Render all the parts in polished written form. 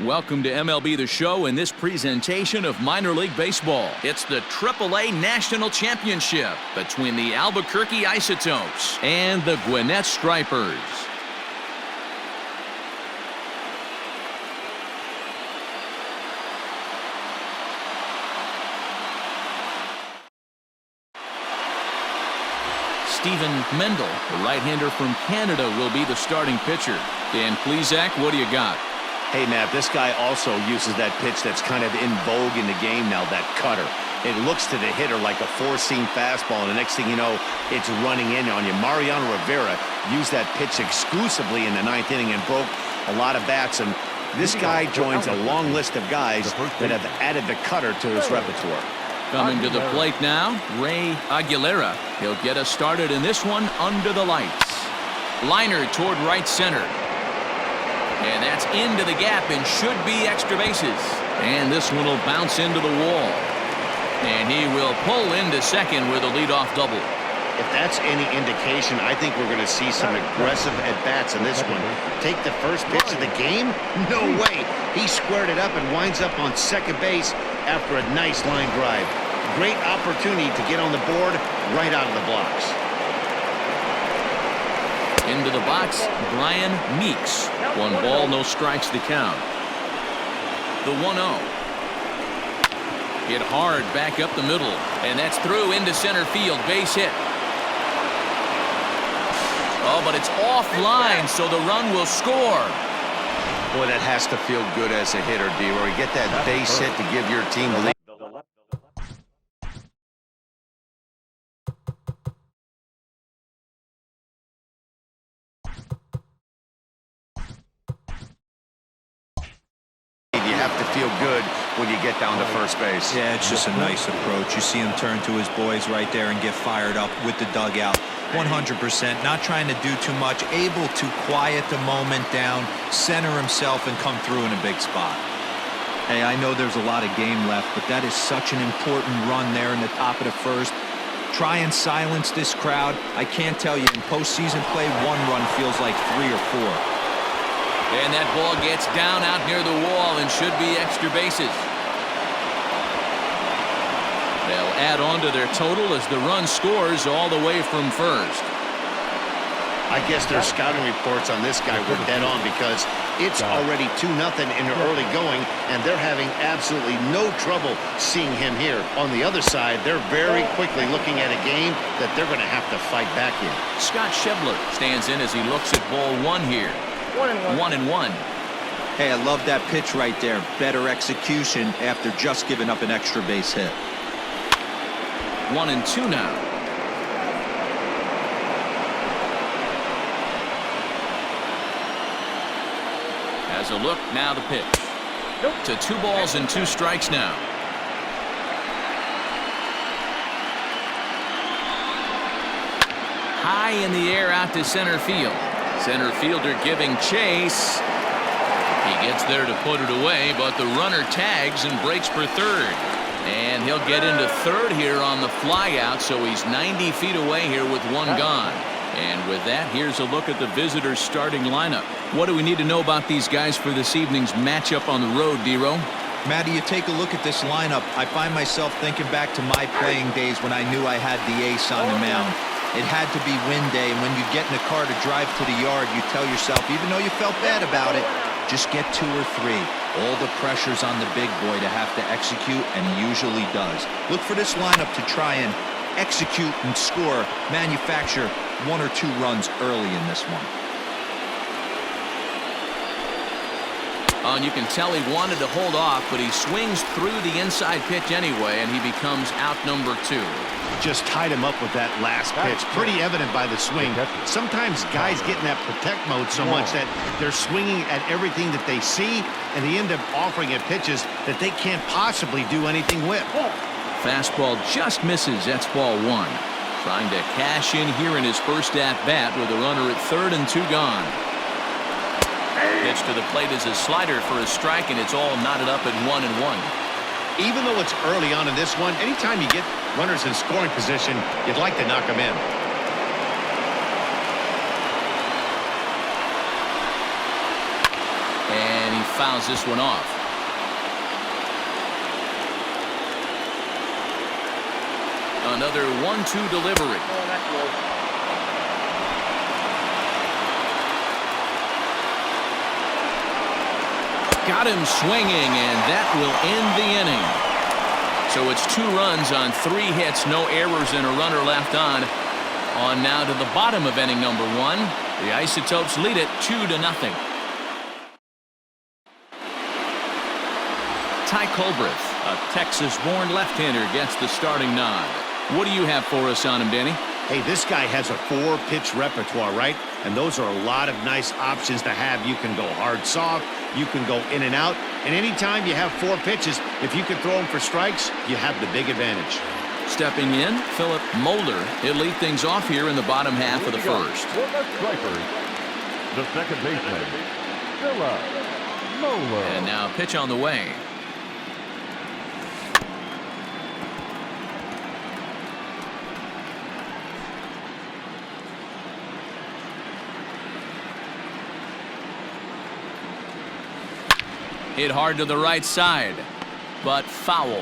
Welcome to MLB The Show in this presentation of minor league baseball. It's the AAA National Championship between the Albuquerque Isotopes and the Gwinnett Stripers. Stephen Mendel, the right-hander from Canada, will be the starting pitcher. Dan Plesac, what do you got? Hey, Matt, this guy also uses that pitch that's kind of in vogue in the game now, that cutter. It looks to the hitter like a four-seam fastball, and the next thing you know, it's running in on you. Mariano Rivera used that pitch exclusively in the ninth inning and broke a lot of bats, and this guy joins a long list of guys that have added the cutter to his repertoire. Coming to the plate now, Ray Aguilera. He'll get us started in this one under the lights. Liner toward right center. And that's into the gap and should be extra bases. And this one will bounce into the wall. And he will pull into second with a leadoff double. If that's any indication, I think we're going to see some aggressive at-bats in this one. Take the first pitch of the game? No way. He squared it up and winds up on second base after a nice line drive. Great opportunity to get on the board right out of the blocks. Into the box, Brian Meeks. 1 ball, no strikes to count. The 1-0. Hit hard back up the middle, and that's through into center field. Base hit. Oh, but it's offline, so the run will score. Boy, that has to feel good as a hitter, D-Roy. You get that base hit to give your team the lead. You have to feel good when you get down to first base. Yeah, it's just a nice approach. You see him turn to his boys right there and get fired up with the dugout. 100%, not trying to do too much, able to quiet the moment down, center himself, and come through in a big spot. Hey, I know there's a lot of game left, but that is such an important run there in the top of the first. Try and silence this crowd. I can't tell you, in postseason play, 1 run feels like 3 or 4. And that ball gets down out near the wall and should be extra bases. They'll add on to their total as the run scores all the way from first. I guess their scouting reports on this guy were dead on because it's already 2-0 in the early going, and they're having absolutely no trouble seeing him here. On the other side, they're very quickly looking at a game that they're going to have to fight back in. Scott Schebler stands in as he looks at ball 1 here. 1-1. Hey, I love that pitch right there. Better execution after just giving up an extra base hit. 1-2 now. As a look, now the pitch. To 2 balls and 2 strikes now. High in the air out to center field. Center fielder giving chase. He gets there to put it away, but the runner tags and breaks for third. And he'll get into third here on the flyout, so he's 90 feet away here with 1 gone. And with that, here's a look at the visitors' starting lineup. What do we need to know about these guys for this evening's matchup on the road, D-Row? Matty, you take a look at this lineup. I find myself thinking back to my playing days when I knew I had the ace on the mound. It had to be win day, and when you get in the car to drive to the yard, you tell yourself, even though you felt bad about it, just get 2 or 3. All the pressure's on the big boy to have to execute, and he usually does. Look for this lineup to try and execute and score, manufacture 1 or 2 runs early in this one. And you can tell he wanted to hold off, but he swings through the inside pitch anyway, and he becomes out number 2. Just tied him up with that last pitch. Pretty evident by the swing. Sometimes guys get in that protect mode so much that they're swinging at everything that they see, and they end up offering at pitches that they can't possibly do anything with. Fastball just misses. That's ball 1. Trying to cash in here in his first at-bat with a runner at third and 2 gone. Pitch to the plate is a slider for a strike, and it's all knotted up at 1-1. Even though it's early on in this one, anytime you get runners in scoring position, you'd like to knock them in. fouls this one off. Another 1-2 delivery. Got him swinging, and that will end the inning. So it's 2 runs on 3 hits, no errors, and a runner left on. On now to the bottom of inning number 1. The Isotopes lead it 2-0. Ty Culbreth, a Texas-born left-hander, gets the starting nod. What do you have for us on him, Danny? Hey, this guy has a 4-pitch repertoire, right? And those are a lot of nice options to have. You can go hard, soft. You can go in and out. And anytime you have 4 pitches, if you can throw them for strikes, you have the big advantage. Stepping in, Philip Mulder. He'll lead things off here in the bottom half of the first. Gwinnett Stripers, the second baseman, Philip Mulder. And now pitch on the way. Hit hard to the right side, but foul.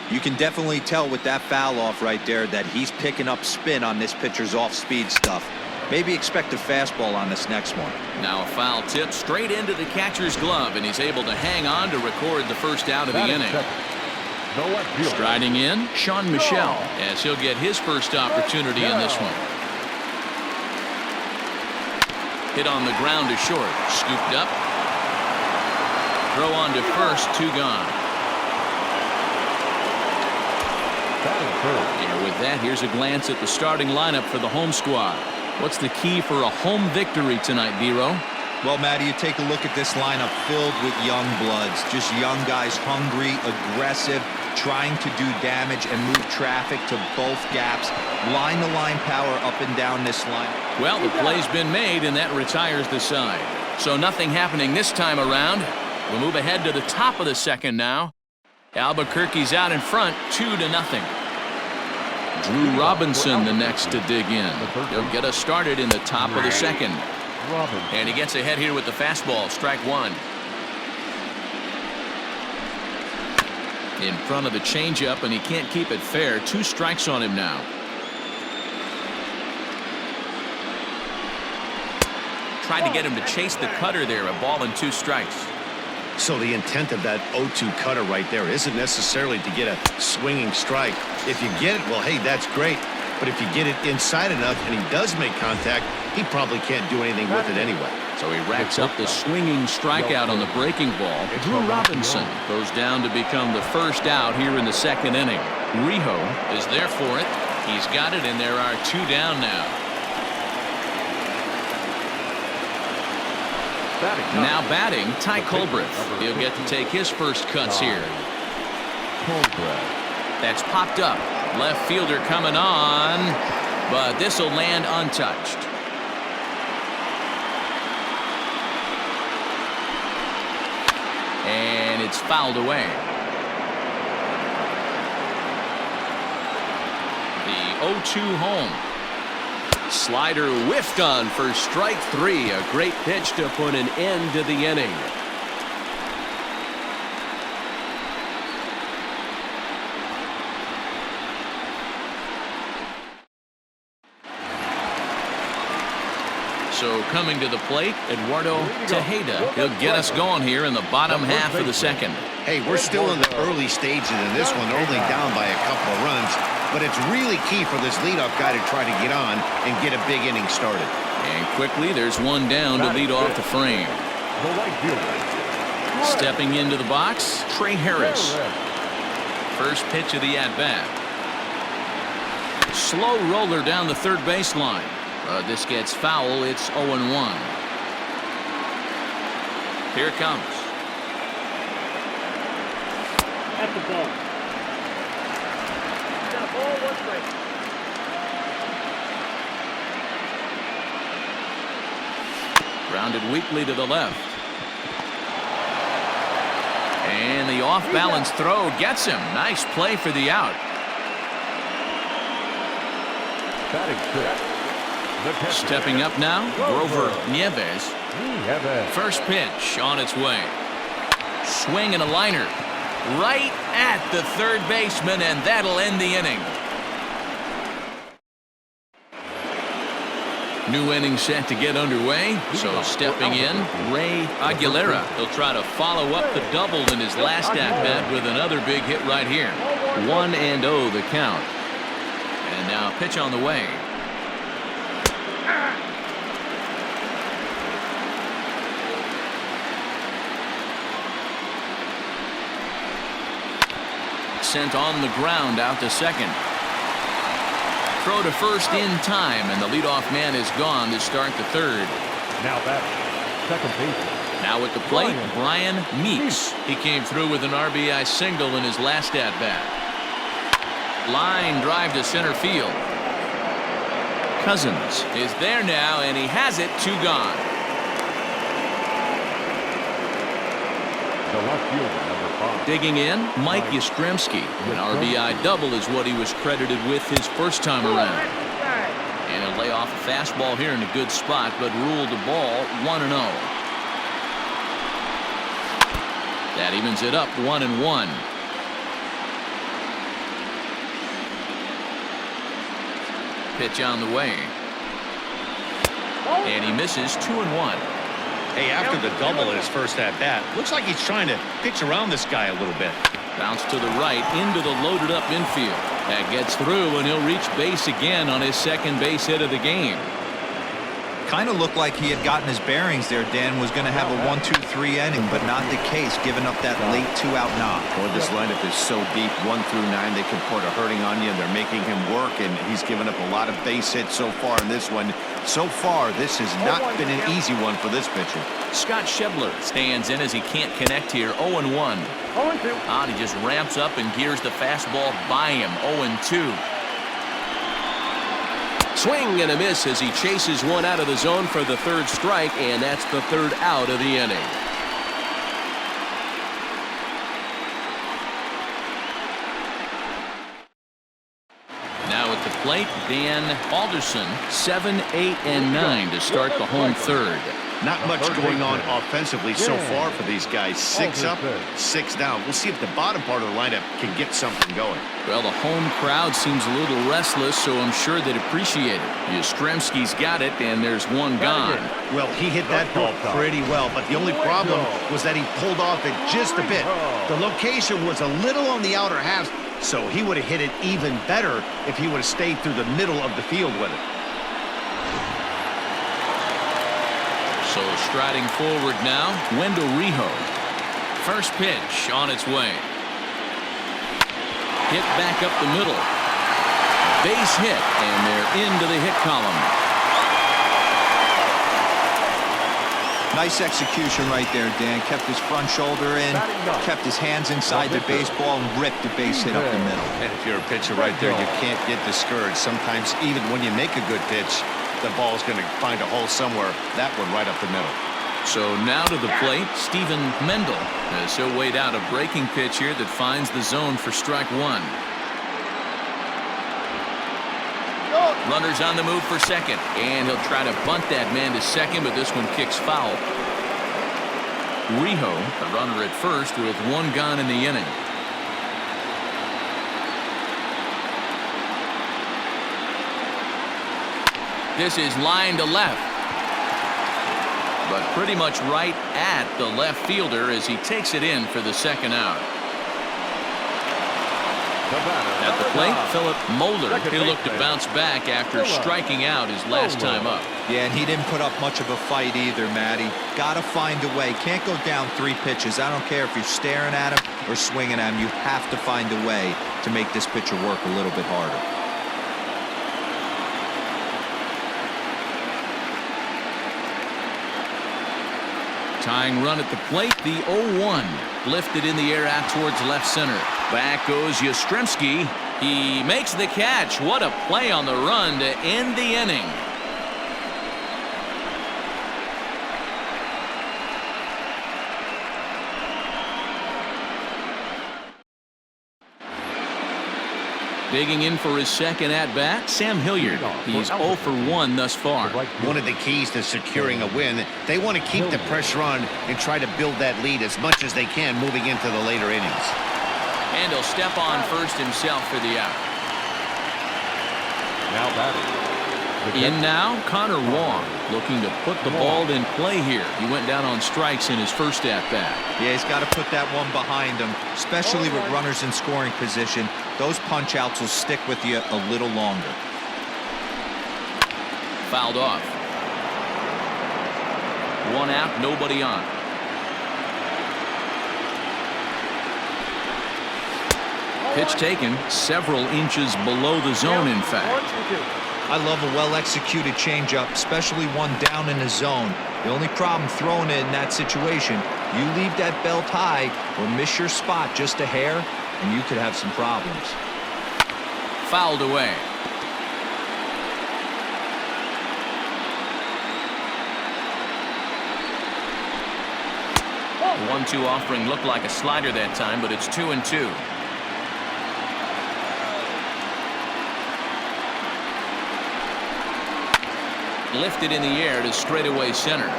You can definitely tell with that foul off right there that he's picking up spin on this pitcher's off-speed stuff. Maybe expect a fastball on this next one. Now a foul tip straight into the catcher's glove, and he's able to hang on to record the first out of the inning. Striding in, Sean Michel, as he'll get his first opportunity in this one. Hit on the ground to short, scooped up. Throw on to first, 2 gone. And with that, here's a glance at the starting lineup for the home squad. What's the key for a home victory tonight, Dero? Well, Matty, you take a look at this lineup filled with young bloods. Just young guys, hungry, aggressive, trying to do damage and move traffic to both gaps. Line-to-line power up and down this line. Well, the play's been made, and that retires the side. So nothing happening this time around. We'll move ahead to the top of the second now. Albuquerque's out in front, 2-0. Drew Robinson the next to dig in. He'll get us started in the top of the second. And he gets ahead here with the fastball, strike 1. In front of the changeup, and he can't keep it fair. 2 strikes on him now. Tried to get him to chase the cutter there, a ball and 2 strikes. So the intent of that 0-2 cutter right there isn't necessarily to get a swinging strike. If you get it, well, hey, that's great. But if you get it inside enough and he does make contact, he probably can't do anything with it anyway. So he racks up the swinging strikeout on the breaking ball. Drew Robinson goes down to become the first out here in the second inning. Rijo is there for it. He's got it, and there are 2 down now. Now batting, Ty Culbreth. He'll get to take his first cuts here. That's popped up. Left fielder coming on, but this will land untouched. And it's fouled away. The 0-2 home. Slider whiffed on for strike 3. A great pitch to put an end to the inning. So coming to the plate, Eduardo Tejeda. He'll get us going here in the bottom half of the second. Hey, we're still in the early stages in this one. They're only down by a couple of runs. But it's really key for this leadoff guy to try to get on and get a big inning started. And quickly, there's 1 down to lead off the frame. Stepping into the box, Trey Harris. First pitch of the at-bat. Slow roller down the third baseline. This gets foul. It's 0-1. Here it comes. At the ball. Grounded weakly to the left. And the off-balance throw gets him. Nice play for the out. Stepping up now, Grover Nieves. First pitch on its way. Swing and a liner. Right at the third baseman, and that'll end the inning. New inning set to get underway. So stepping in, Ray Aguilera. He'll try to follow up the double in his last at-bat with another big hit right here. 1-0 the count. And now pitch on the way. Sent on the ground out to second. Throw to first in time, and the leadoff man is gone to start the third. Now back, second base. Now at the plate, Brian Meeks. He came through with an RBI single in his last at-bat. Line drive to center field. Cousins is there now, and he has it. 2 gone. The left fielder, number 5. Digging in, Mike Yastrzemski. An RBI double is what he was credited with his first time around. And he'll lay off a fastball here in a good spot, but ruled the ball 1-0. That evens it up 1-1. Pitch on the way. And he misses 2-1. Hey, after the double in his first at-bat, looks like he's trying to pitch around this guy a little bit. Bounce to the right into the loaded up infield. That gets through, and he'll reach base again on his second base hit of the game. Kind of looked like he had gotten his bearings there. Dan was going to have a 1-2-3 inning, but not the case, giving up that late 2-out knock. Boy, this lineup is so deep, 1 through 9. They can put a hurting on you, and they're making him work, and he's given up a lot of base hits so far in this one. So far, this has not been an easy one for this pitcher. Scott Schebler stands in as he can't connect here. 0-1. 0-2. He just ramps up and gears the fastball by him. 0-2. Swing and a miss as he chases one out of the zone for the third strike, and that's the third out of the inning. Now at the plate, Dan Alderson, 7, 8, and 9 to start the home third. Not much going on offensively so far for these guys. 6 up, 6 down. We'll see if the bottom part of the lineup can get something going. Well, the home crowd seems a little restless, so I'm sure they'd appreciate it. Yastrzemski's got it, and there's one gone. Well, he hit that ball pretty well, but the only problem was that he pulled off it just a bit. The location was a little on the outer half, so he would have hit it even better if he would have stayed through the middle of the field with it. So striding forward now, Wendell Rijo. First pitch on its way. Hit back up the middle. Base hit, and they're into the hit column. Nice execution right there, Dan. Kept his front shoulder in, kept his hands inside the baseball, and ripped the base hit up the middle. And if you're a pitcher right there, you can't get discouraged. Sometimes even when you make a good pitch, the ball's going to find a hole somewhere. That one right up the middle. So now to the plate, Stephen Mendel has so weighed out a breaking pitch here that finds the zone for strike 1. Runners on the move for second, and he'll try to bunt that man to second, but this one kicks foul. Rijo, the runner at first, with 1 gone in the inning. This is line to left, but pretty much right at the left fielder as he takes it in for the second out. At the plate, Philip Moeller. He'll look to bounce back after striking out his last time up. Yeah, and he didn't put up much of a fight either, Matty. Got to find a way. Can't go down 3 pitches. I don't care if you're staring at him or swinging at him. You have to find a way to make this pitcher work a little bit harder. Tying run at the plate, the 0-1. Lifted in the air out towards left center. Back goes Yastrzemski. He makes the catch. What a play on the run to end the inning. Digging in for his second at-bat, Sam Hilliard. He's 0 for 1 thus far. One of the keys to securing a win, they want to keep the pressure on and try to build that lead as much as they can moving into the later innings. And he'll step on first himself for the out. Now batting. In now, Connor Wong, looking to put the ball in play here. He went down on strikes in his first at-bat. Yeah, he's got to put that one behind him, especially with runners in scoring position. Those punch-outs will stick with you a little longer. Fouled off. 1 out, nobody on. Pitch taken several inches below the zone, in fact. I love a well-executed changeup, especially one down in the zone. The only problem throwing it in that situation, you leave that belt high or miss your spot just a hair, and you could have some problems. Fouled away. The 1-2 offering looked like a slider that time, but it's 2-2. Lifted in the air to straightaway center.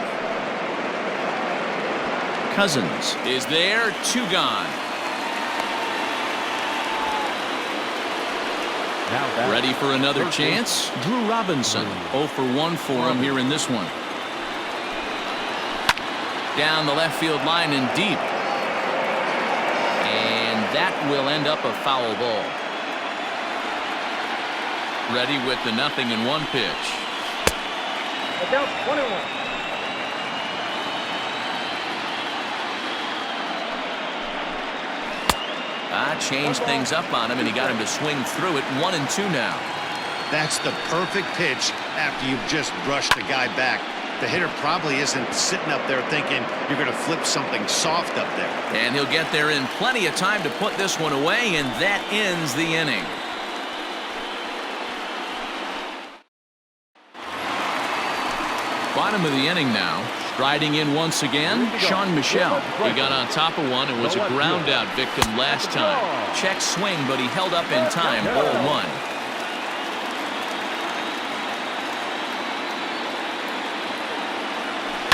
Cousins is there, 2 gone. Ready for another chance? Drew Robinson, 0 for 1 for him here in this one. Down the left field line and deep. And that will end up a foul ball. Ready with the 0-1 pitch. Down 21. Changed things up on him, and he got him to swing through it. 1-2 now. That's the perfect pitch after you've just brushed the guy back. The hitter probably isn't sitting up there thinking you're going to flip something soft up there. And he'll get there in plenty of time to put this one away, and that ends the inning. Bottom of the inning now. Striding in once again, Sean Michel. He got on top of one and was a ground out victim last time. Check swing, but he held up in time. Ball 1.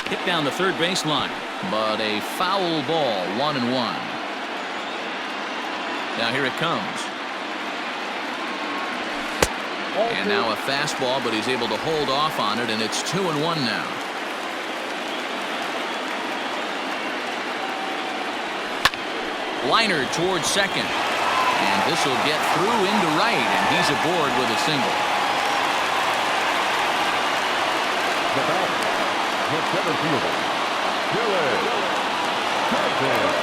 Hit down the third baseline, but a foul ball. 1-1. Now here it comes. And now a fastball, but he's able to hold off on it, and it's 2-1 now. Liner towards second. And this will get through into right, and he's aboard with a single. The batter, the center fielder, Gwinnett Stripers.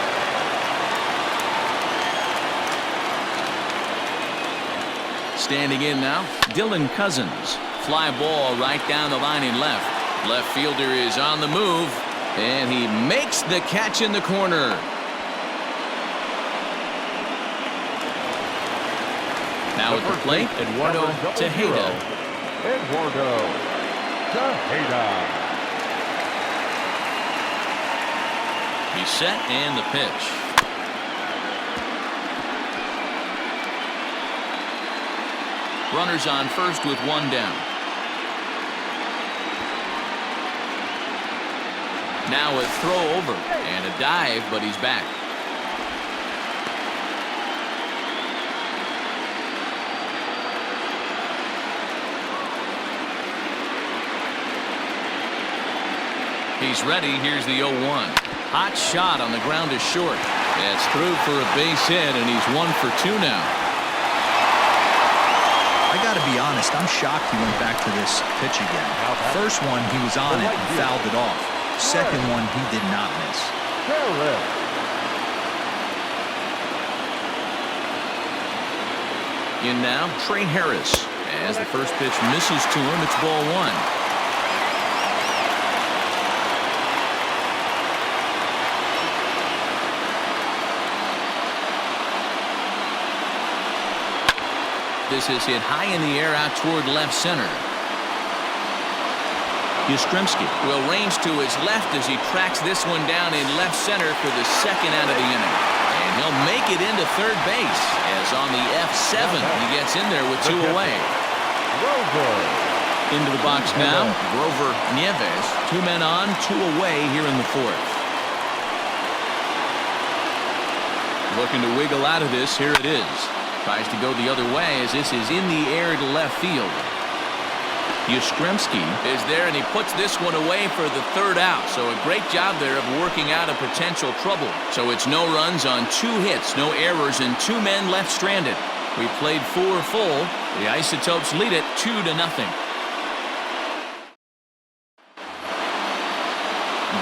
Standing in now, Dylan Cousins. Fly ball right down the line in left. Left fielder is on the move, and he makes the catch in the corner. Now at the plate, Eduardo Tejeda. Eduardo Tejeda. He's set, and the pitch. Runners on first with 1 down. Now a throw over and a dive, but he's back. He's ready. Here's the 0-1. Hot shot on the ground is short. It's through for a base hit, and he's 1 for 2 now. I got to be honest, I'm shocked he went back to this pitch again. First one, he was on it and fouled it off. Second one, he did not miss. In now, Trey Harris. As the first pitch misses to him, it's ball 1. This is hit high in the air out toward left center. Yastrzemski will range to his left as he tracks this one down in left center for the second out of the inning. And He'll make it into third base as on the F7 he gets in there with 2 away. Into the box now, Grover Nieves. 2 men on, 2 away here in the 4th. Looking to wiggle out of this. Here it is. Tries to go the other way as this is in the air to left field. Yastrzemski is there, and he puts this one away for the 3rd out. So a great job there of working out a potential trouble. So it's no runs on 2 hits, no errors, and 2 men left stranded. We played 4 full. The Isotopes lead it 2-0.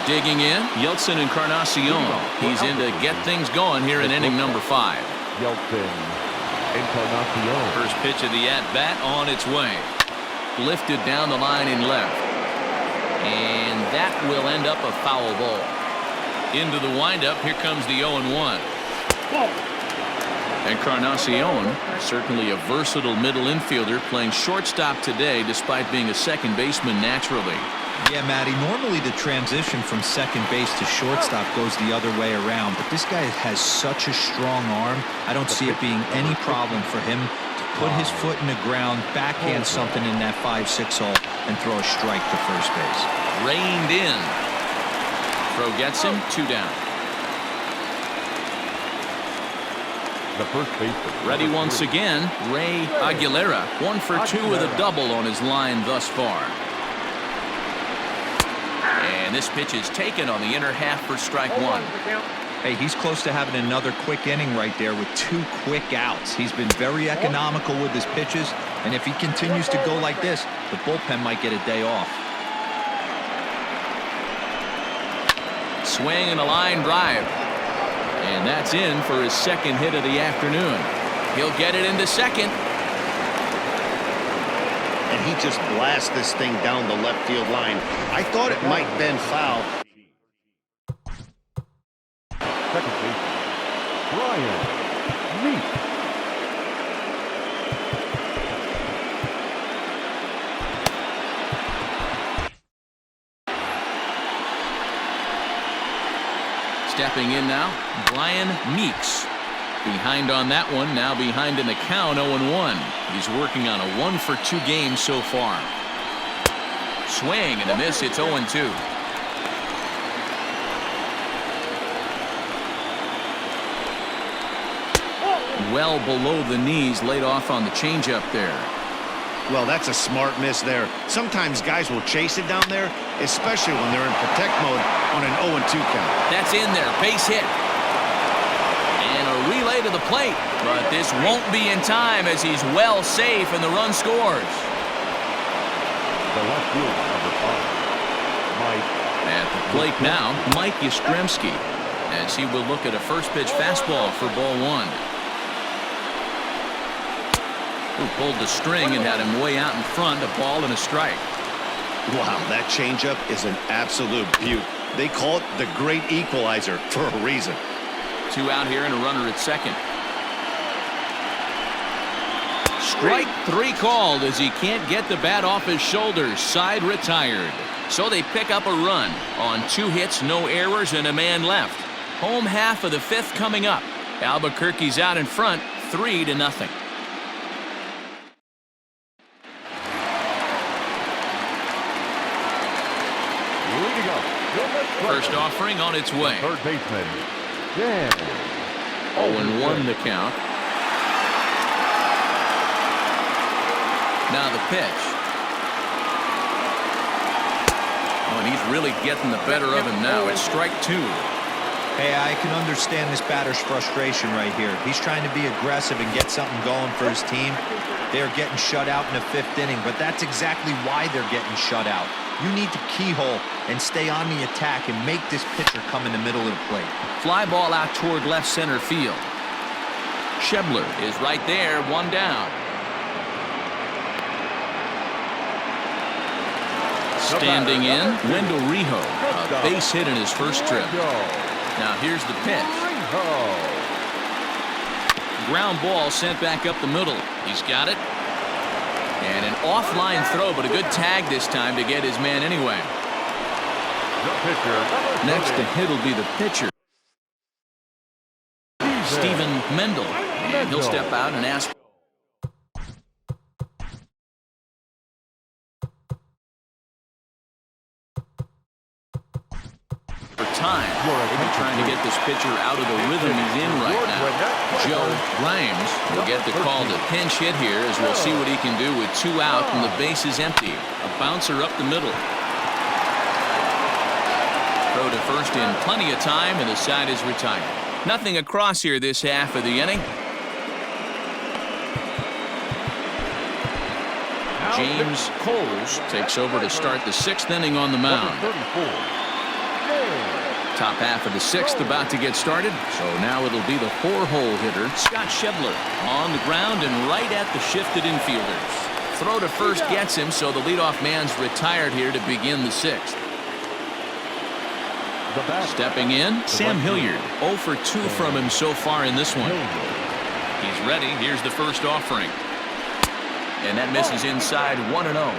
Digging in, Yeltsin Encarnacion. He's in to get things going here in inning number 5. Yeltsin Encarnacion. First pitch of the at-bat on its way. Lifted down the line in left. And that will end up a foul ball. Into the windup, here comes the 0-1. Encarnacion, certainly a versatile middle infielder, playing shortstop today despite being a second baseman naturally. Yeah, Matty, normally the transition from second base to shortstop goes the other way around, but this guy has such a strong arm. I don't see it being any problem for him to put his foot in the ground, backhand something in that 5-6 hole, and throw a strike to first base. Reined in. Throw gets him, 2 down. The first baseman. Ready once again, Ray Aguilera. 1 for 2 with a double on his line thus far. And this pitch is taken on the inner half for strike 1. Hey, he's close to having another quick inning right there with 2 quick outs. He's been very economical with his pitches, and if he continues to go like this, the bullpen might get a day off. Swing and a line drive. And that's in for his 2nd hit of the afternoon. He'll get it into second. And he just blasts this thing down the left field line. I thought it might bend foul. Second baseman. Brian Meek. Stepping in now, Brian Meeks. Behind on that one, now behind in the count, 0-1. He's working on a 1 for 2 game so far. Swing and a miss, it's 0-2. Well below the knees, laid off on the changeup there. Well, that's a smart miss there. Sometimes guys will chase it down there, especially when they're in protect mode on an 0-2 count. That's in there, base hit. And a relay to the plate, but this won't be in time as he's well safe and the run scores. The left fielder, number 5. Mike. At the plate now, Mike Yastrzemski, as he will look at a first pitch fastball for ball 1. Who pulled the string and had him way out in front, a ball and a strike. Wow, that changeup is an absolute beaut. They call it the great equalizer for a reason. 2 out here and a runner at second. Strike 3 called as he can't get the bat off his shoulders. Side retired. So they pick up a run on 2 hits, no errors, and a man left. Home half of the 5th coming up. Albuquerque's out in front, 3-0. First offering on its way. Third baseman. Dan. 0-1 the count. Now the pitch. Oh, and he's really getting the better of him now. It's strike 2. Hey, I can understand this batter's frustration right here. He's trying to be aggressive and get something going for his team. They're getting shut out in the 5th inning, but that's exactly why they're getting shut out. You need to keyhole and stay on the attack and make this pitcher come in the middle of the plate. Fly ball out toward left center field. Schebler is right there, 1 down. Standing in, Mendel, a base hit in his first trip. Now here's the pitch. Ground ball sent back up the middle. He's got it. And an offline throw, but a good tag this time to get his man anyway. The pitcher. Next to hit will be the pitcher. Stephen Mendel. And he'll step out and ask for time. Maybe trying to get this pitcher out of the rhythm he's in right now. Joe Grimes will get the call to pinch hit here, as we'll see what he can do with 2 out and the base is empty. A bouncer up the middle. Throw to first in plenty of time, and the side is retired. Nothing across here this half of the inning. James Coles takes over to start the 6th inning on the mound. Top half of the 6th about to get started, so now it'll be the 4-hole hitter, Scott Schebler, on the ground and right at the shifted infielders. Throw to first gets him, so the leadoff man's retired here to begin the 6th. Stepping in, Sam Hilliard. 0 for 2 from him so far in this one. He's ready. Here's the first offering. And that misses inside 1-0.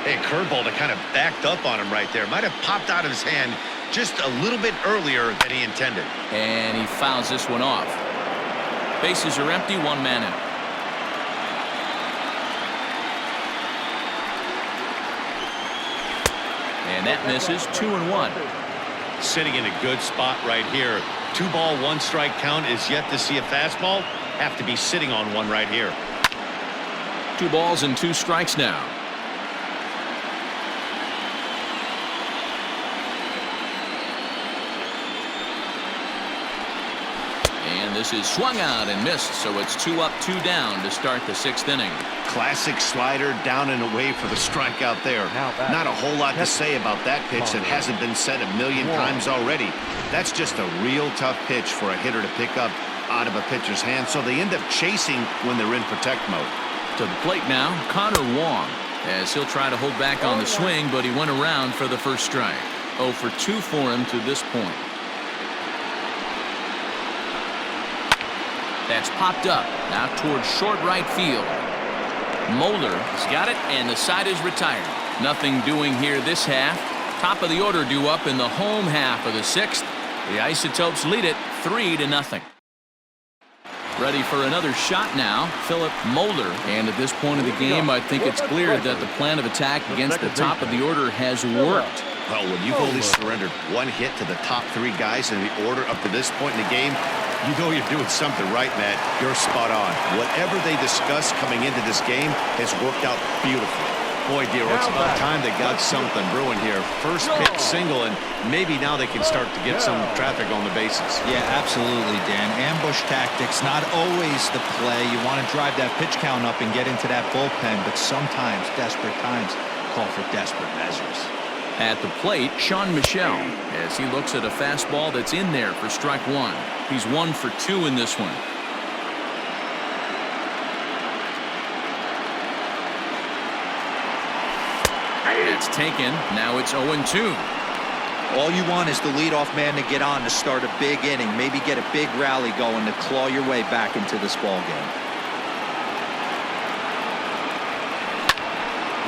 Hey, curveball that kind of backed up on him right there. Might have popped out of his hand just a little bit earlier than he intended. And he fouls this one off. Bases are empty, 1 man out. And that misses 2-1. Sitting in a good spot right here. 2-ball, 1-strike count is yet to see a fastball. Have to be sitting on one right here. 2 balls and 2 strikes now. And this is swung out and missed, so it's 2 up, 2 down to start the 6th inning. Classic slider down and away for the strikeout there. Not a whole lot to say about that pitch that hasn't been said a million times already. That's just a real tough pitch for a hitter to pick up out of a pitcher's hand, so they end up chasing when they're in protect mode. To the plate now, Connor Wong, as he'll try to hold back on the swing, but he went around for the first strike. 0 for 2 for him to this point. That's popped up, now towards short right field. Moeller has got it, and the side is retired. Nothing doing here this half. Top of the order due up in the home half of the 6th. The Isotopes lead it 3-0. Ready for another shot now, Philip Moeller. And at this point of the game, I think it's clear that the plan of attack against the top of the order has worked. Well, when you've only surrendered 1 hit to the top 3 guys in the order up to this point in the game, you know you're doing something right, Matt. You're spot on. Whatever they discussed coming into this game has worked out beautifully. Boy, dear, it's about time they got something brewing here. First pitch single, and maybe now they can start to get some traffic on the bases. Yeah, absolutely, Dan. Ambush tactics, not always the play. You want to drive that pitch count up and get into that bullpen, but sometimes desperate times call for desperate measures. At the plate, Sean Michel, as he looks at a fastball that's in there for strike 1. He's 1 for 2 in this one. It's taken. Now it's 0-2. All you want is the leadoff man to get on to start a big inning, maybe get a big rally going to claw your way back into this ball game.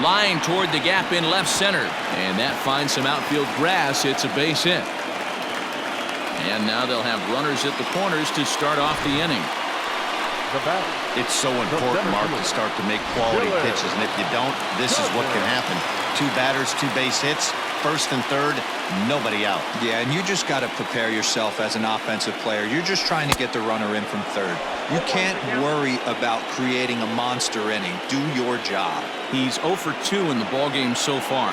Line toward the gap in left center, and that finds some outfield grass. It's a base hit. And now they'll have runners at the corners to start off the inning. It's so important, Mark, to start to make quality pitches, and if you don't, this is what can happen. 2 batters, 2 base hits, first and third, nobody out. Yeah, and you just got to prepare yourself as an offensive player. You're just trying to get the runner in from third. You can't worry about creating a monster inning. Do your job. He's 0 for 2 in the ballgame so far.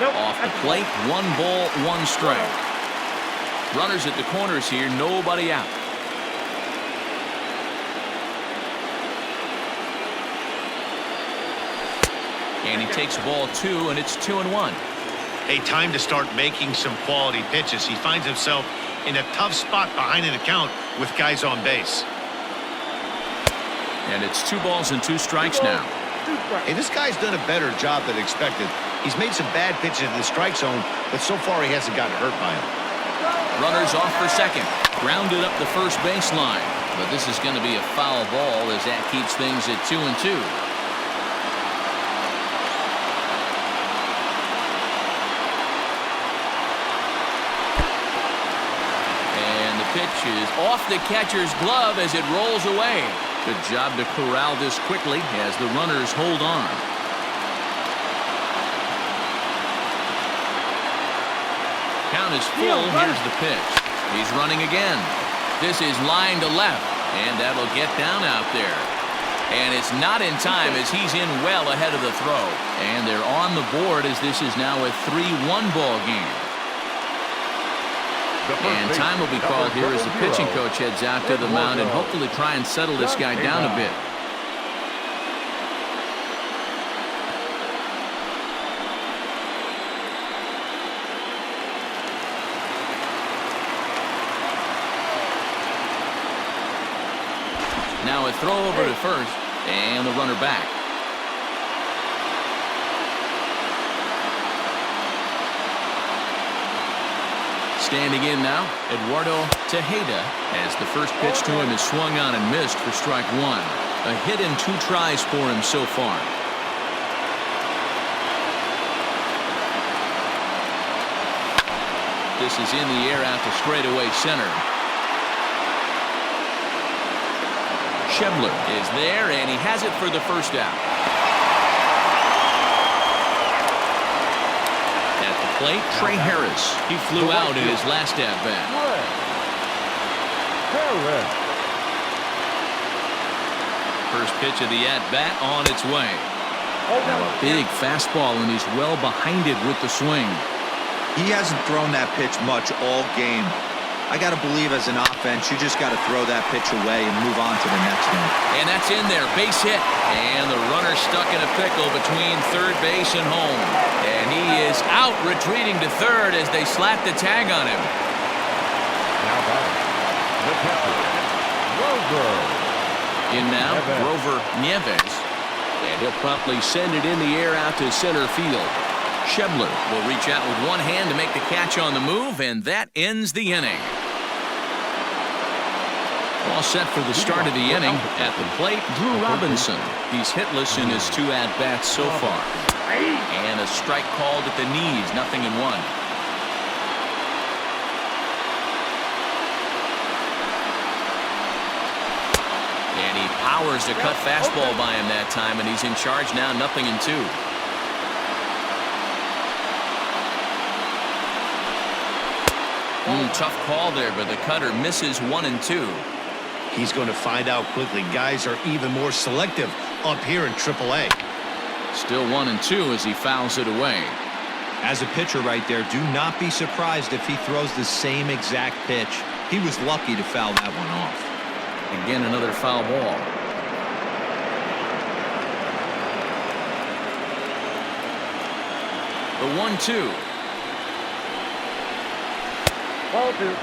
Off the plate, 1 ball, 1 strike. Runners at the corners here, nobody out. And he takes ball 2, and it's 2-1. A time to start making some quality pitches. He finds himself in a tough spot behind an account with guys on base. And it's 2 balls and 2 strikes now. Hey, this guy's done a better job than expected. He's made some bad pitches in the strike zone, but so far he hasn't gotten hurt by them. Runners off for second. Grounded up the first baseline. But this is going to be a foul ball as that keeps things at 2-2. pitch is off the catcher's glove as it rolls away. Good job to corral this quickly as the runners hold on. Count is full. Here's the pitch. He's running again. This is line to left, and that'll get down out there. And it's not in time as he's in well ahead of the throw. And they're on the board as this is now a 3-1 ball game. And time will be called here as the pitching coach heads out to the mound and hopefully try and settle this guy down a bit. Now a throw over to first, and the runner back. Standing in now, Eduardo Tejeda, as the first pitch to him is swung on and missed for strike one. A hit in 2 tries for him so far. This is in the air out to straightaway center. Schebler is there, and he has it for the first out. At the plate, Trey Harris. He flew out in his last at-bat. First pitch of the at-bat on its way. Now a big fastball, and he's well behind it with the swing. He hasn't thrown that pitch much all game. I got to believe as an offense, you just got to throw that pitch away and move on to the next one. And that's in there, base hit. And the runner stuck in a pickle between third base and home. And he is out, retreating to third as they slap the tag on him. Now back, the catcher, Grover. In now, Grover Nieves. And he'll promptly send it in the air out to center field. Schebler will reach out with one hand to make the catch on the move, and that ends the inning. All set for the start of the inning. At the plate, Drew Robinson. He's hitless in his 2 at-bats so far. And a strike called at the knees, 0-1. And he powers the cut fastball by him that time, and he's in charge now, 0-2. Tough call there, but the cutter misses 1-2. He's going to find out quickly. Guys are even more selective up here in AAA. Still 1-2 as he fouls it away. As a pitcher right there, do not be surprised if he throws the same exact pitch. He was lucky to foul that one off. Again, another foul ball. The 1-2. Ball 2.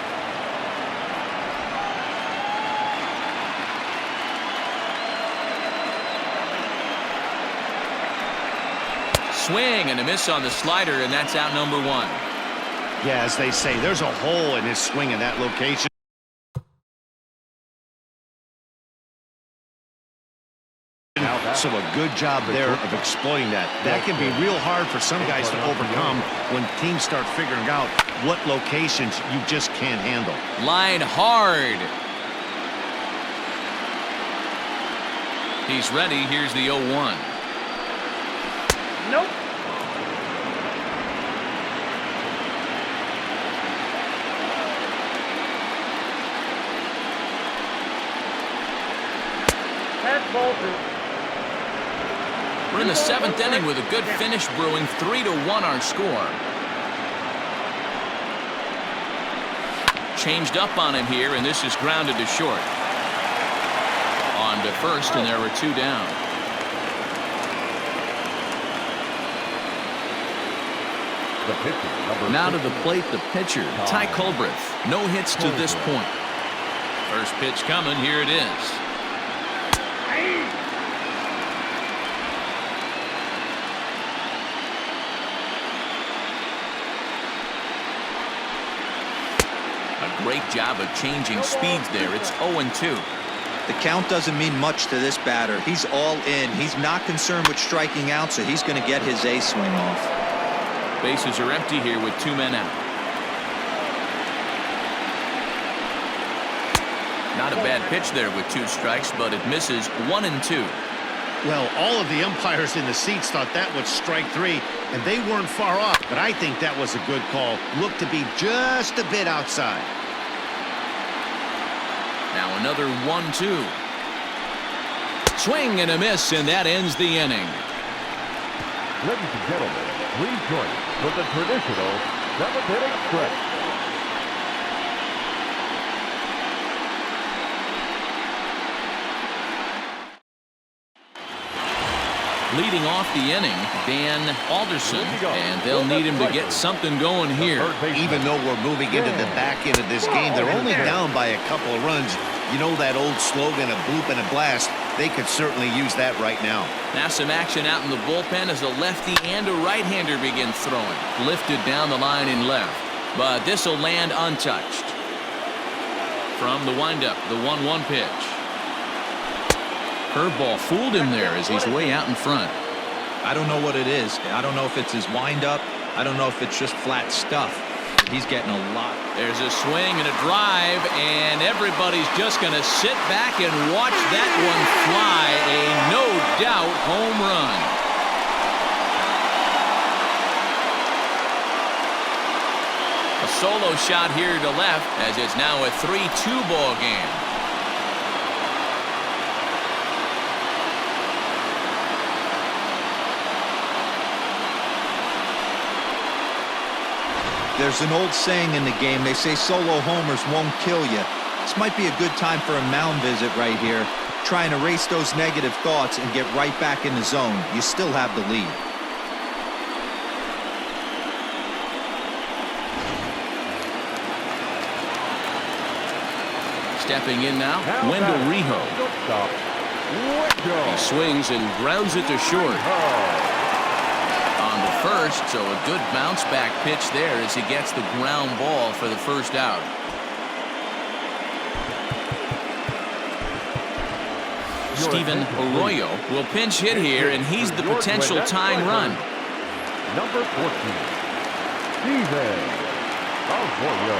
Swing and a miss on the slider, and that's out number 1. Yeah, as they say, there's a hole in his swing in that location. So a good job there of exploiting that. That can be real hard for some guys to overcome when teams start figuring out what locations you just can't handle. Line hard. He's ready. Here's the 0-1. Nope. That's ball 2. We're in the 7th inning with a good finish brewing. 3-1 our score. Changed up on him here, and this is grounded to short. On to first, and there were 2 down. The pitcher, now to the plate, the pitcher, Ty Culbreth. No hits to this point. First pitch coming. Here it is. A great job of changing speeds there. It's 0-2. The count doesn't mean much to this batter. He's all in. He's not concerned with striking out, so he's going to get his A swing off. Bases are empty here with 2 men out. Not a bad pitch there with 2 strikes, but it misses 1-2. Well, all of the umpires in the seats thought that was strike 3, and they weren't far off, but I think that was a good call. Looked to be just a bit outside. Now another 1-2. Swing and a miss, and that ends the inning. Ladies and gentlemen, please join us for the traditional 7th inning stretch. Leading off the inning, Dan Alderson, and they'll need him to get something going here. Even though we're moving into the back end of this game, they're only down by a couple of runs. You know that old slogan, a bloop and a blast? They could certainly use that right now. Now some action out in the bullpen as a lefty and a right-hander begin throwing. Lifted down the line in left, but this will land untouched. From the windup, the 1-1 pitch. Curveball fooled him there as he's way out in front. I don't know what it is. I don't know if it's his windup. I don't know if it's just flat stuff. He's getting a lot. There's a swing and a drive, and everybody's just going to sit back and watch that one fly. A no-doubt home run. A solo shot here to left as it's now a 3-2 ball game. There's an old saying in the game. They say solo homers won't kill you. This might be a good time for a mound visit right here. Try and erase those negative thoughts and get right back in the zone. You still have the lead. Stepping in now, Wendell Rijo. He swings and grounds it to short. On the first, so a good bounce back pitch there as he gets the ground ball for the first out. Steven Arroyo will pinch hit here, and he's the potential tying run. Number 14, Steven Arroyo.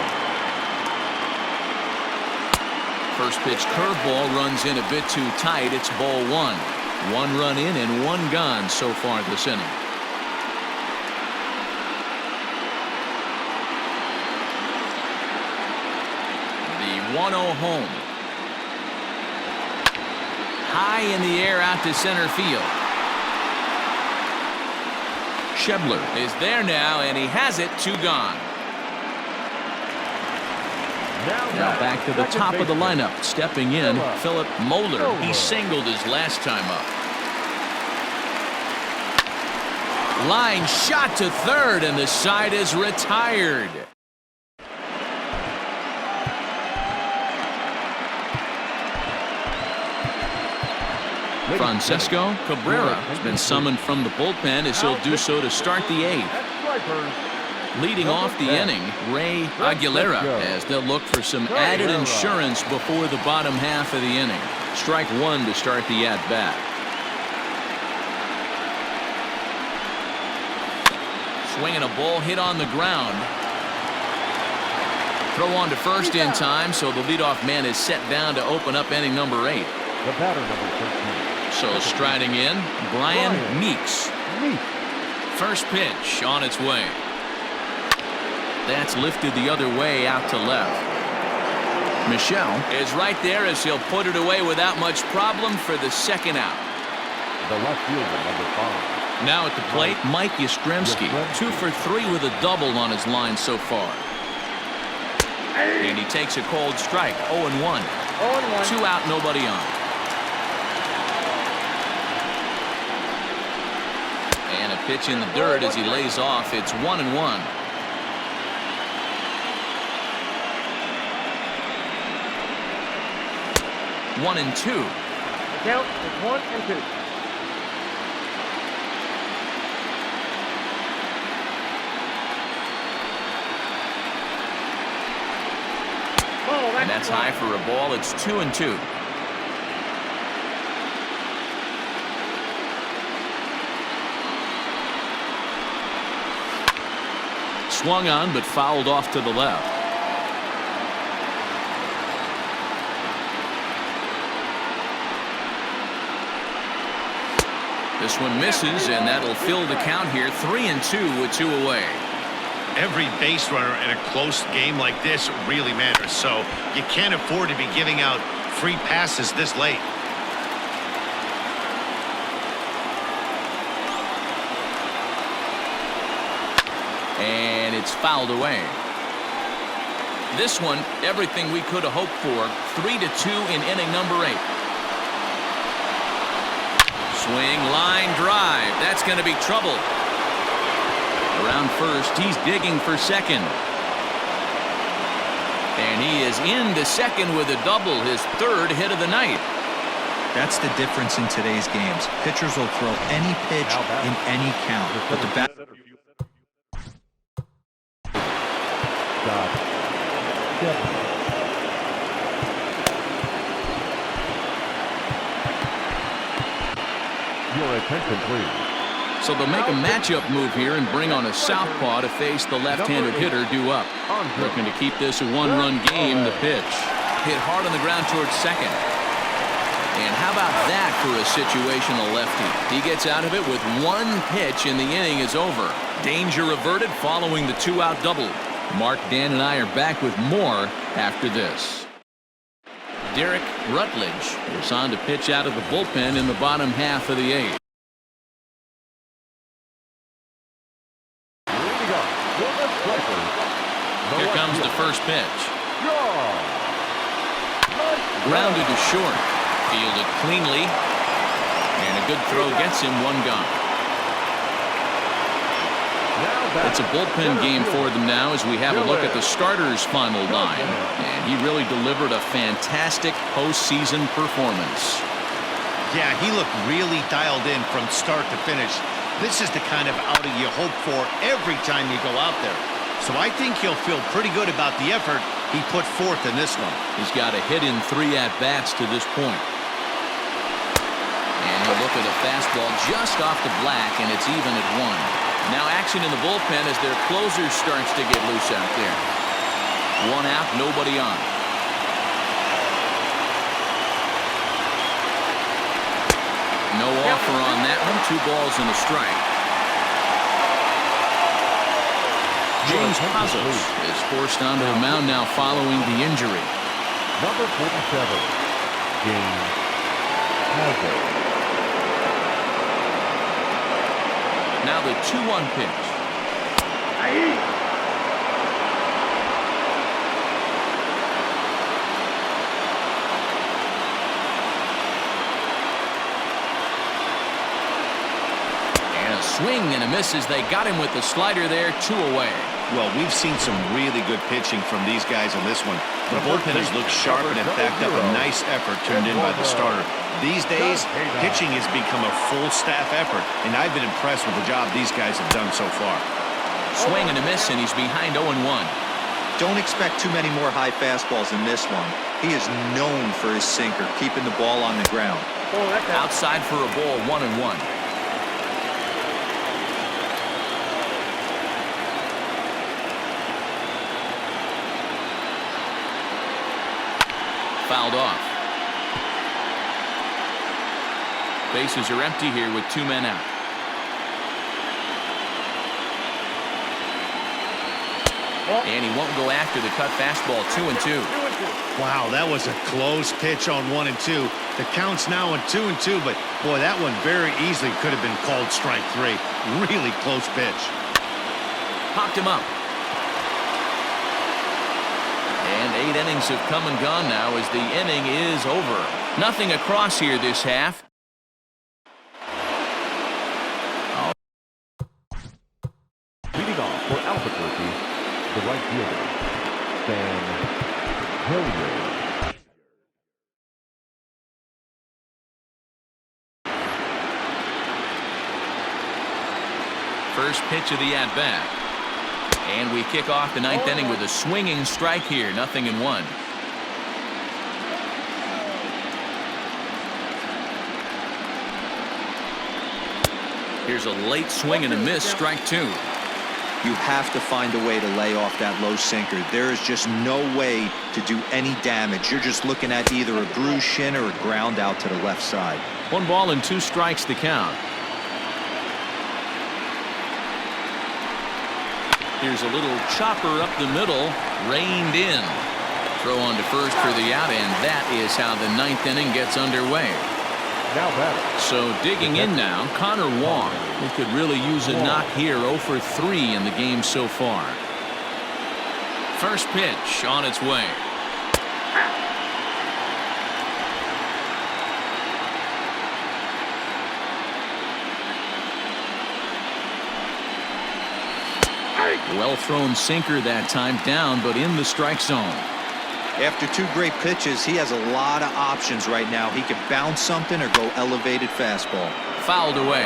First pitch curveball runs in a bit too tight. It's ball 1. 1 run in and 1 gone so far this inning. The 1-0 home. High in the air out to center field. Schebler is there now, and he has it. 2 gone. Now back to the top of the lineup. Stepping in, Philip Moeller. He singled his last time up. Line shot to third, and the side is retired. Francesco Cabrera has been summoned from the bullpen as he'll do so to start the 8th. Leading off the inning, Ray Aguilera, as they'll look for some added insurance before the bottom half of the inning. Strike 1 to start the at-bat. Swinging a ball hit on the ground. Throw on to first in time, so the leadoff man is set down to open up inning number 8. The batter, number 13. So striding in, Brian Meeks. First pitch on its way. That's lifted the other way out to left. Michelle is right there as he'll put it away without much problem for the second out. The left fielder, number 5. Now at the plate, Mike Yastrzemski. 2 for 3 with a double on his line so far. And he takes a cold strike. 0-1. 2 out, nobody on. And a pitch in the dirt as he lays off. It's 1-1. 1-2. Count is 1-2. And that's high for a ball. It's 2-2. Swung on, but fouled off to the left. This one misses, and that'll fill the count here. 3-2 with 2 away. Every base runner in a close game like this really matters, so you can't afford to be giving out free passes this late. And it's fouled away. This one, everything we could have hoped for. 3-2 in inning number 8. Swing, line drive. That's going to be trouble. Around first, he's digging for second. And he is into second with a double, his 3rd hit of the night. That's the difference in today's games. Pitchers will throw any pitch in any count, but the bat. Your attention, please. So they'll make a matchup move here and bring on a southpaw to face the left-handed hitter due up. Looking to keep this a 1-run game. The pitch hit hard on the ground towards second. And how about that for a situational lefty? He gets out of it with 1 pitch and the inning is over. Danger averted following the 2-out double. Mark, Dan, and I are back with more after this. Derek Rutledge is on to pitch out of the bullpen in the bottom half of the 8th. Here comes the first pitch. Grounded to short. Fielded cleanly. And a good throw gets him 1 gone. It's a bullpen game for them now as we have a look at the starters' final line. And he really delivered a fantastic postseason performance. Yeah, he looked really dialed in from start to finish. This is the kind of outing you hope for every time you go out there. So I think he'll feel pretty good about the effort he put forth in this one. He's got a hit in 3 at-bats to this point. And he'll look at a fastball just off the black, and it's even at 1. Now action in the bullpen as their closer starts to get loose out there. 1 out, nobody on. No offer on that one. 2 balls and a strike. James Pazos is forced onto the mound now following the injury. Number 47, James Pazos. Now the 2-1 pitch. And a swing and a miss as they got him with the slider there. 2 away. Well, we've seen some really good pitching from these guys on this one. The bullpen has looked sharp and it backed up a nice effort turned in by the starter. These days, pitching has become a full staff effort, and I've been impressed with the job these guys have done so far. Swing and a miss, and he's behind 0-1. Don't expect too many more high fastballs in this one. He is known for his sinker, keeping the ball on the ground. Outside for a ball, 1-1. Fouled off. Bases are empty here with 2 men out. And he won't go after the cut fastball. 2-2. Wow, that was a close pitch on 1 and 2. The count's now at 2 and 2, but boy, that one very easily could have been called strike 3. Really close pitch. Popped him up. And 8 innings have come and gone now as the inning is over. Nothing across here this half. Leading off for Albuquerque, the right fielder, Sam Hilliard. First pitch of the at-bat. And we kick off the 9th inning with a swinging strike here. 0-1. Here's a late swing and a miss. Strike 2. You have to find a way to lay off that low sinker. There is just no way to do any damage. You're just looking at either a bruised shin or a ground out to the left side. 1 ball and 2 strikes to count. Here's a little chopper up the middle, reined in. Throw on to first for the out, and that is how the ninth inning gets underway. Now batter. So digging in now, Connor Wong. He could really use a knock here. 0 for 3 in the game so far. First pitch on its way. Well thrown sinker that time, down but in the strike zone. After 2 great pitches, he has a lot of options right now. He could bounce something or go elevated fastball. Fouled away.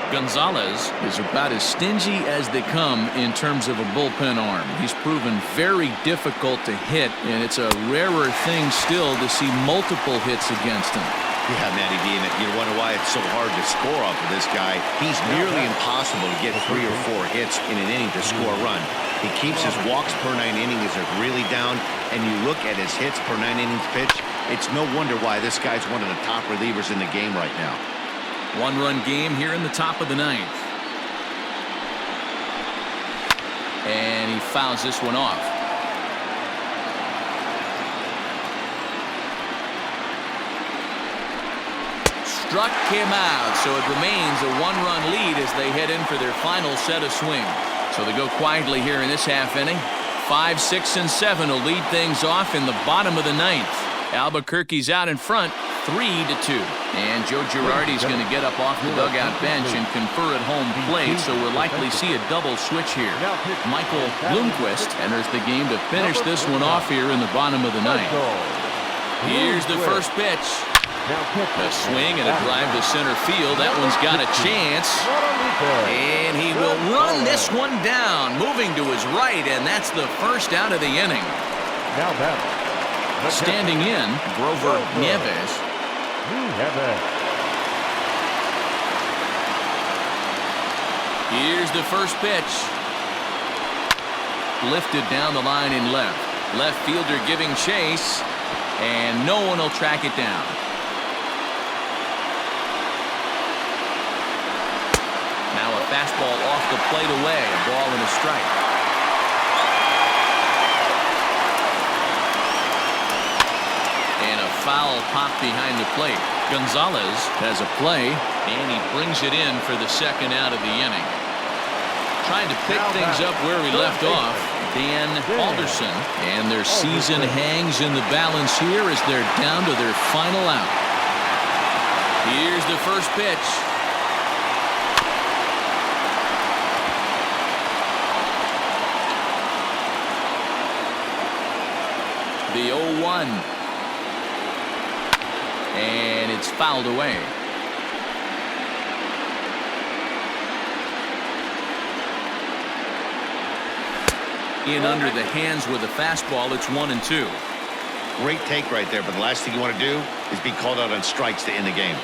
Gonzalez is about as stingy as they come in terms of a bullpen arm. He's proven very difficult to hit, and it's a rarer thing still to see multiple hits against him. Yeah, Matty D, and you wonder why it's so hard to score off of this guy. He's nearly impossible to get 3 or 4 hits in an inning to score a run. He keeps his walks per 9 innings are really down, and you look at his hits per 9 innings pitch, it's no wonder why this guy's one of the top relievers in the game right now. 1-run game here in the top of the 9th. And he fouls this one off. Struck him out, so it remains a 1-run lead as they head in for their final set of swings. So they go quietly here in this half inning. 5, 6, and 7 will lead things off in the bottom of the 9th. Albuquerque's out in front, 3-2. And Joe Girardi's going to get up off the dugout bench and confer at home plate, so we'll likely see a double switch here. Michael Bloomquist enters the game to finish this one off here in the bottom of the 9th. Here's the first pitch. A swing and a drive to center field. That one's got a chance. And he will run this one down, moving to his right, and that's the first out of the inning. Now batter. Standing in, Grover Nieves. Here's the first pitch. Lifted down the line in left. Left fielder giving chase, and no one will track it down. Now a fastball off the plate away, a ball and a strike. And a foul pop behind the plate. Gonzalez has a play, and he brings it in for the second out of the inning. Trying to pick things up where we left off, Dan Alderson, and their season hangs in the balance here as they're down to their final out. Here's the first pitch. The 0-1. And it's fouled away. In under the hands with a fastball, it's 1-2. Great take right there, but the last thing you want to do is be called out on strikes to end the game.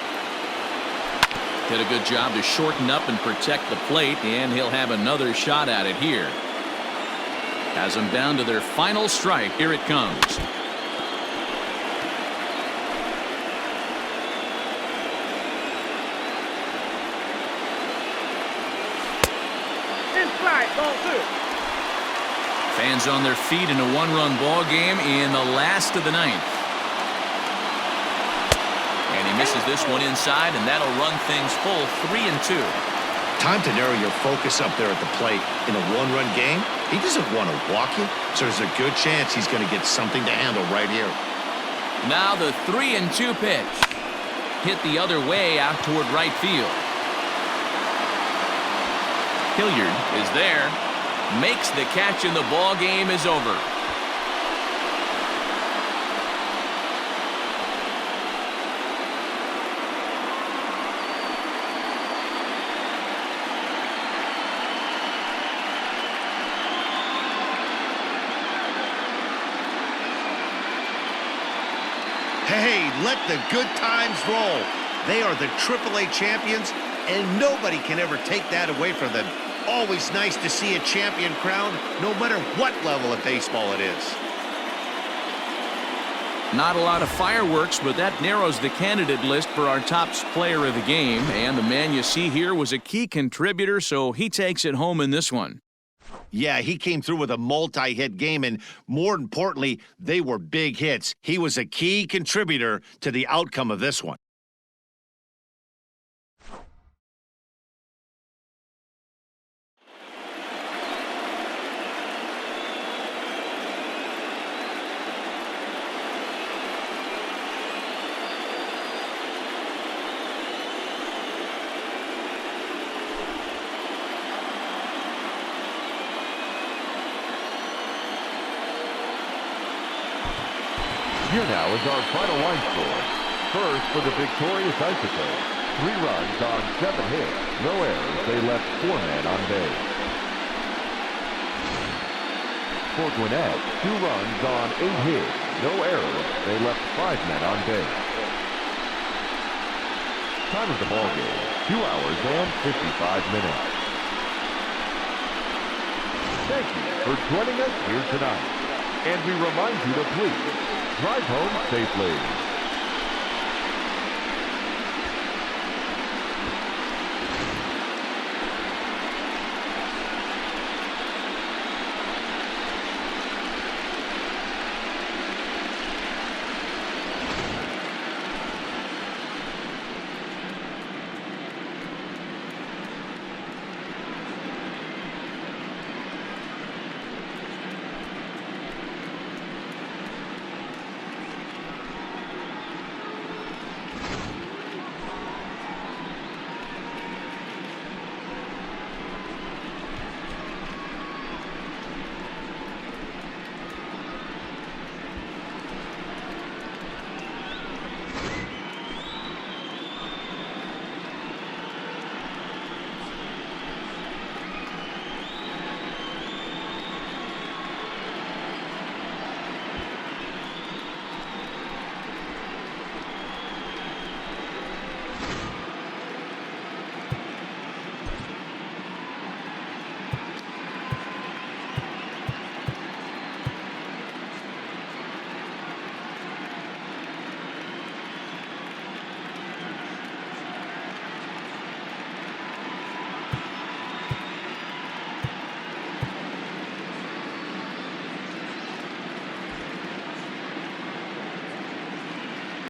Did a good job to shorten up and protect the plate, and he'll have another shot at it here. Has them down to their final strike. Here it comes. Fans on their feet in a 1-run ball game in the last of the 9th. And he misses this one inside, and that'll run things full 3-2. Time to narrow your focus up there at the plate. In a 1-run game, he doesn't want to walk you, so there's a good chance he's going to get something to handle right here. Now the 3-2 pitch. Hit the other way out toward right field. Hilliard is there. Makes the catch, and the ball game is over. Hey, let the good times roll. They are the AAA champions, and nobody can ever take that away from them. Always nice to see a champion crowned, no matter what level of baseball it is. Not a lot of fireworks, but that narrows the candidate list for our top player of the game. And the man you see here was a key contributor, so he takes it home in this one. Yeah, he came through with a multi-hit game, and more importantly, they were big hits. He was a key contributor to the outcome of this one. Here now is our final line score. First for the victorious Isotopes. 3 runs on 7 hits. No errors. They left 4 men on base. For Gwinnett, 2 runs on 8 hits. No errors. They left 5 men on base. Time of the ball game, 2 hours and 55 minutes. Thank you for joining us here tonight. And we remind you to please drive home safely.